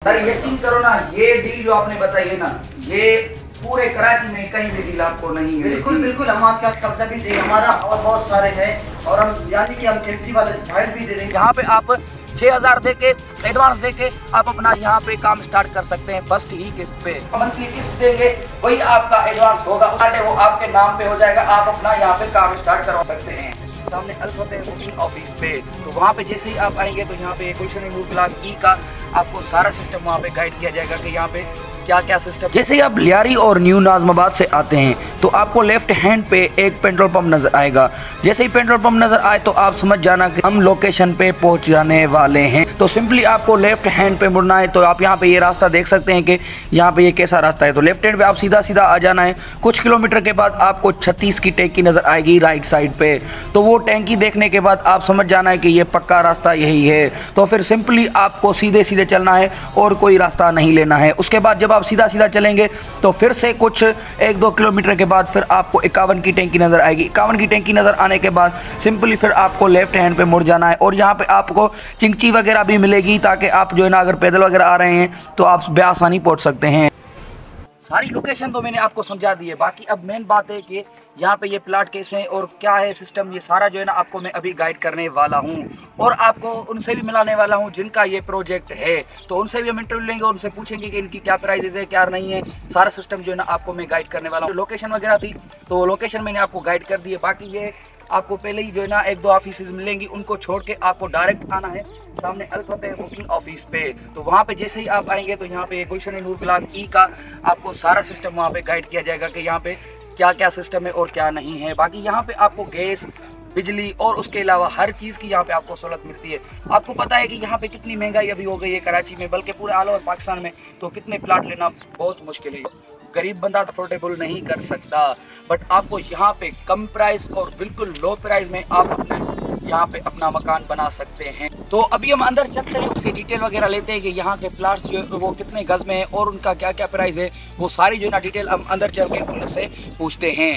Sir यकीन करो ना, ये डील जो आपने बताई है ना, ये पूरे कराची में कहीं भी डील आपको नहीं मिलेगी। बिल्कुल बिल्कुल, हम आपके पास कब्जा भी देंगे, हमारा और बहुत सारे हैं और हम यानी कि हम कैंसी वाले फाइल भी दे देंगे। यहाँ पे आप 6000 दे के एडवांस दे के आप अपना यहाँ पे काम स्टार्ट कर सकते हैं। फर्स्ट ही किस्त पे मंथली किस्त देंगे, वही आपका एडवांस होगा, वो आपके नाम पे हो जाएगा। आप अपना यहाँ पे काम स्टार्ट करवा सकते हैं। सामने अल्फाबेट बुकिंग ऑफिस पे, तो वहाँ पे जैसे ही आप आएंगे तो यहाँ पे गुलशन नूर ब्लॉक ई का आपको सारा सिस्टम वहाँ पे गाइड किया जाएगा कि यहाँ पे क्या क्या सिस्टम। जैसे ही आप लियारी और न्यू नाजमाबाद से आते हैं तो आपको लेफ्ट हैंड पे एक पेट्रोल पंप नजर आएगा। जैसे ही पेट्रोल पंप नजर आए तो आप समझ जाना कि हम लोकेशन पे पहुंच जाने वाले हैं। तो सिंपली आपको लेफ्ट हैंड पे मुड़ना है। तो आप यहाँ पे ये रास्ता देख सकते हैं कि यहाँ पे ये कैसा रास्ता है। तो लेफ्ट हैंड पे आप सीधा सीधा आ जाना है। कुछ किलोमीटर के बाद आपको 36 की टैंकी नजर आएगी राइट साइड पे। तो वो टैंकी देखने के बाद आप समझ जाना है कि ये पक्का रास्ता यही है। तो फिर सिंपली आपको सीधे सीधे चलना है और कोई रास्ता नहीं लेना है। उसके बाद जब आप सीधा सीधा चलेंगे तो फिर से कुछ 1-2 किलोमीटर के बाद फिर आपको 51 की टैंकी नजर आएगी। 51 की टैंकी नजर आने के बाद सिंपली फिर आपको लेफ्ट हैंड पे मुड़ जाना है और यहाँ पे आपको चिंची वगैरह भी मिलेगी ताकि आप जो है ना अगर पैदल वगैरह आ रहे हैं तो आप बेआसानी पहुंच सकते हैं। सारी लोकेशन तो मैंने आपको समझा दी है। बाकी अब मेन बात है कि यहाँ पे ये प्लाट कैसे हैं और क्या है सिस्टम, ये सारा जो है ना आपको मैं अभी गाइड करने वाला हूँ और आपको उनसे भी मिलाने वाला हूँ जिनका ये प्रोजेक्ट है। तो उनसे भी हम इंटरव्यू लेंगे और उनसे पूछेंगे कि इनकी क्या प्राइजेज है क्या नहीं है। सारा सिस्टम जो है ना आपको मैं गाइड करने वाला हूँ। लोकेशन वगैरह थी तो लोकेशन मैंने आपको गाइड कर दी है। बाकी ये आपको पहले ही जो है ना 1-2 ऑफिस मिलेंगी, उनको छोड़ के आपको डायरेक्ट आना है सामने अल्फाबेट बुकिंग ऑफिस पे। तो वहाँ पे जैसे ही आप आएंगे तो यहाँ पे गुलशन नूर ब्लॉक ई का आपको सारा सिस्टम वहाँ पे गाइड किया जाएगा कि यहाँ पे क्या क्या सिस्टम है और क्या नहीं है। बाकी यहाँ पे आपको गैस, बिजली और उसके अलावा हर चीज़ की यहाँ पे आपको सहूलत मिलती है। आपको पता है कि यहाँ पे कितनी महंगाई अभी हो गई है कराची में, बल्कि पूरे ऑल ओवर पाकिस्तान में। तो कितने प्लाट लेना बहुत मुश्किल है, गरीब बंदा अफोर्डेबल नहीं कर सकता। बट आपको यहाँ पे कम प्राइस और बिल्कुल लो प्राइस में आप अपने यहाँ पे अपना मकान बना सकते हैं। तो अभी हम अंदर चलते हैं, उसकी डिटेल वगैरह लेते हैं कि यहाँ के प्लाट्स जो वो कितने गज में है और उनका क्या क्या प्राइस है। वो सारी जो है ना डिटेल हम अंदर चल के उनसे पूछते हैं।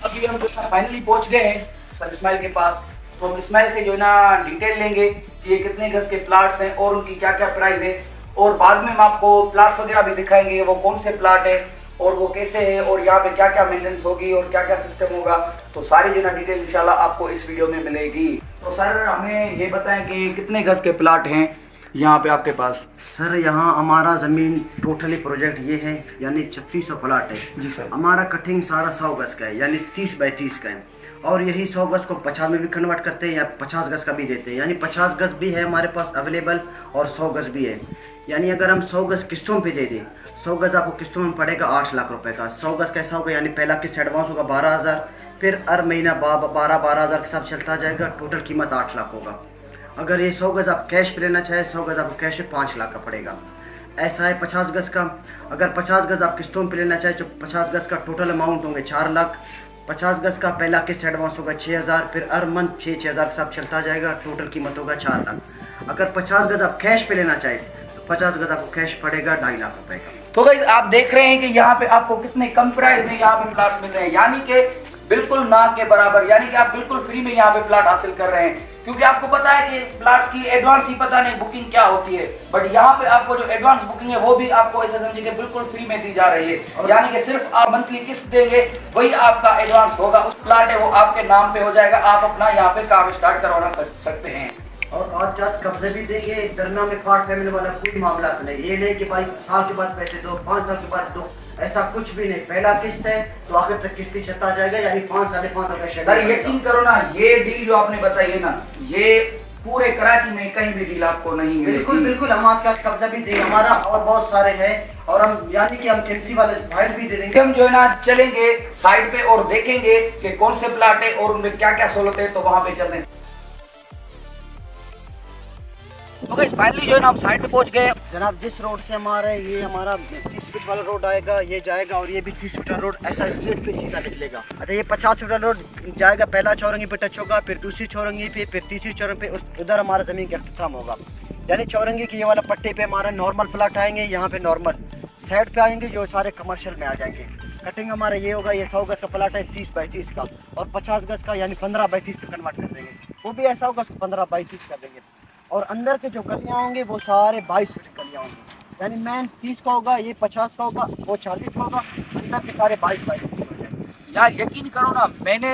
अभी हम जो फाइनली पहुँच गए हैं सर इस्माइल के पास। तो हम इस्माइल से जो है ना डिटेल लेंगे कि ये कितने गज के प्लाट्स हैं और उनकी क्या क्या प्राइस है। और बाद में हम आपको प्लाट्स वगैरह भी दिखाएंगे, वो कौन से प्लाट है और वो कैसे है और यहाँ पे क्या क्या मेंटेनेंस होगी और क्या क्या सिस्टम होगा। तो सारी जो ना डिटेल इंशाल्लाह आपको इस वीडियो में मिलेगी। तो सर हमें ये बताएं कि कितने गज के प्लाट हैं यहाँ पे आपके पास। सर यहाँ हमारा ज़मीन टोटली प्रोजेक्ट ये है यानी 3600 प्लाट है जी सर। हमारा कटिंग सारा 100 गज का है यानी 30 बाई 30 का है और यही 100 गज को 50 में भी कन्वर्ट करते हैं या 50 गज का भी देते हैं। यानी 50 गज भी है हमारे पास अवेलेबल और 100 गज भी है। यानी अगर हम 100 गज किस्तों पे दे दें, 100 गज आपको किस्तों में पड़ेगा 8 लाख रुपए का। 100 गज कैसा होगा, यानी पहला किस्त एडवांस होगा 12,000, फिर हर महीना 12,000 के साथ चलता जाएगा, टोटल कीमत 8 लाख होगा। अगर ये 100 गज आप कैश पे लेना चाहें, 100 गज आपको कैश पे 5 लाख का पड़ेगा। ऐसा है 50 गज का। अगर 50 गज आप किस्तों पे लेना चाहें तो 50 गज का टोटल अमाउंट होंगे 4 लाख। 50 गज का पहला किस्त एडवांस होगा 6,000, फिर हर मंथ 6,000 के साथ चलता जाएगा, टोटल कीमत होगा 4 लाख। अगर 50 गज आप कैश पे लेना चाहें तो 50 गज आपको कैश पड़ेगा 2.5 लाख रुपए का। तो गाइस आप देख रहे हैं कि यहाँ पे आपको कितने कम प्राइस में यहाँ पे प्लाट मिल रहे हैं, यानी कि बिल्कुल ना के बराबर, यानी कि आप बिल्कुल फ्री में यहाँ पे प्लाट हासिल कर रहे हैं। क्योंकि आपको पता है कि प्लाट्स की एडवांस ही पता नहीं बुकिंग क्या होती है, बट यहाँ पे आपको जो एडवांस बुकिंग है वो भी आपको ऐसा समझिए कि बिल्कुल फ्री में दी जा रही है। यानी कि सिर्फ आप मंथली किस्त देंगे, वही आपका एडवांस होगा, उस प्लाट है वो आपके नाम पे हो जाएगा। आप अपना यहाँ पे काम स्टार्ट करवाना सकते हैं और आज रात कब्जे भी देंगे। डरना में पार्ट फैमिली वाला कोई मामला नहीं। ये नहीं कि भाई साल के बाद पैसे दो, 5 साल के बाद दो, ऐसा कुछ भी नहीं। पहला किस्त है तो आखिर तक किस्ती चलता जाएगा, यानी 5-5.5 साल का। सर यकीन करो ना, ये डील जो आपने बताई है ना, ये पूरे कराची में कहीं भी डील आपको नहीं मिलेगी। बिल्कुल बिल्कुल, हम आपके पास कब्जा भी देंगे, हमारा और बहुत सारे हैं और हम यानी कि हम कैंसी वाले फाइल भी दे देंगे। हम जो है ना चलेंगे साइड पे और देखेंगे कि कौन से प्लाट है और उनमें क्या क्या सहूलत है। तो वहाँ पे चलने तो गाइस फाइनली जो है ना हम साइड पे पहुंच गए। जनाब जिस रोड से हम आ रहे हैं ये हमारा 30 फीट वाला रोड आएगा, ये जाएगा और ये भी 30 फीट रोड ऐसा स्ट्रेट पे सीधा निकलेगा। अच्छा ये 50 फीट वाला रोड जाएगा, पहला चौरंगी पे टच होगा, फिर दूसरी चौरंगी पे, फिर तीसरी चौरंगी पे, उधर हमारा ज़मीन का अख्तिताम होगा। यानी चौरंगी की ये वाला पट्टे पे हमारा नॉर्मल प्लाट आएंगे, यहाँ पे नॉर्मल साइड पे आएंगे जो सारे कमर्शियल में आ जाएंगे। कटिंग हमारा ये होगा, ये 100 गज का प्लाट है 30 बाई 30 का, और 50 गज का यानी 15 बाई 30 पे कन्वर्ट कर देंगे। वो भी ऐसा होगा उसको 15 बाई 30 कर देंगे। और अंदर के जो गलियाँ होंगे वो सारे 22 फीट गलियाँ होंगी। यानी मेन 30 का होगा, ये 50 का होगा, वो 40 का होगा, अंदर के सारे 22 फीट हो जाएंगे। यार यकीन करो ना, मैंने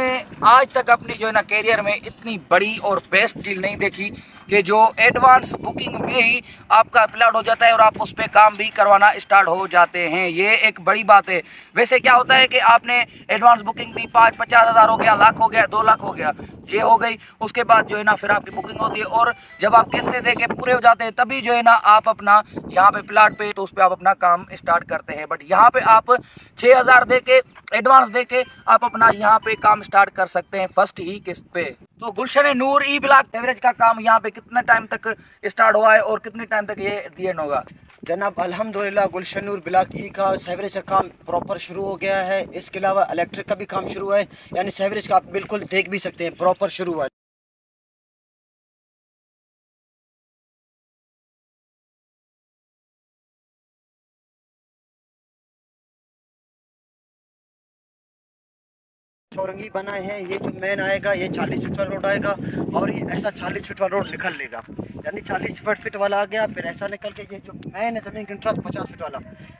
आज तक अपनी जो है ना कैरियर में इतनी बड़ी और बेस्ट डील नहीं देखी कि जो एडवांस बुकिंग में ही आपका प्लॉट हो जाता है और आप उस पर काम भी करवाना स्टार्ट हो जाते हैं। ये एक बड़ी बात है। वैसे क्या होता है कि आपने एडवांस बुकिंग दी, 50 हज़ार हो गया, लाख हो गया, 2 लाख हो गया, ये हो गई। उसके बाद जो है ना फिर आपकी बुकिंग होती है और जब आप किस्तें दे के पूरे हो जाते हैं तभी जो है ना आप अपना यहाँ पे प्लाट पे तो उस पर आप अपना काम स्टार्ट करते हैं। बट यहाँ पे आप 6,000 दे के एडवांस दे के आप अपना यहाँ पे काम स्टार्ट कर सकते हैं फर्स्ट ही किस्त पे। तो गुलशन नूर ई ब्लॉक एवरेज का काम यहाँ पे कितने टाइम तक स्टार्ट हुआ है और कितने टाइम तक ये दी एंड होगा? जनाब अल्हम्दुलिल्लाह गुलशन नूर ब्लॉक ई का सेवरेज का काम प्रॉपर शुरू हो गया है। इसके अलावा इलेक्ट्रिक का भी काम शुरू है, यानी सेवरेज का आप बिल्कुल देख भी सकते हैं, प्रॉपर शुरू हुआ है। चौरंगी बनाए हैं। ये जो मेन आएगा ये 40 फीट वाला रोड आएगा और ये ऐसा 40 फीट वाला रोड निकल लेगा, यानी 40 फीट वाला आ गया, फिर ऐसा निकल के ये जो मेन है ज़मीन इंट्रेंस 50 फीट वाला,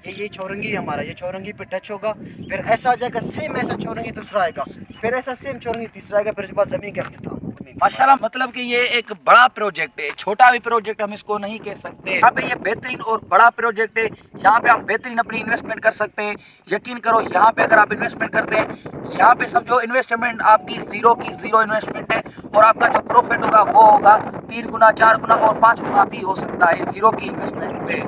ये चौरंगी हमारा, ये चौरंगी पे टच होगा, फिर ऐसा आ जाएगा सेम ऐसा चौरंगी दूसरा आएगा, फिर ऐसा सेम चौरंगी तीसरा आएगा, फिर उसके बाद ज़मीन का अख्तिताम। माशाल्लाह, मतलब कि ये एक बड़ा प्रोजेक्ट है, छोटा भी प्रोजेक्ट हम इसको नहीं कह सकते। यहाँ पे ये बेहतरीन और बड़ा प्रोजेक्ट है, यहाँ पे आप बेहतरीन अपनी इन्वेस्टमेंट कर सकते हैं। यकीन करो यहाँ पे अगर आप इन्वेस्टमेंट करते हैं, यहाँ पे समझो इन्वेस्टमेंट आपकी जीरो इन्वेस्टमेंट है और आपका जो प्रॉफिट होगा वो होगा 3 गुना, 4 गुना और 5 गुना भी हो सकता है जीरो की इन्वेस्टमेंट पे।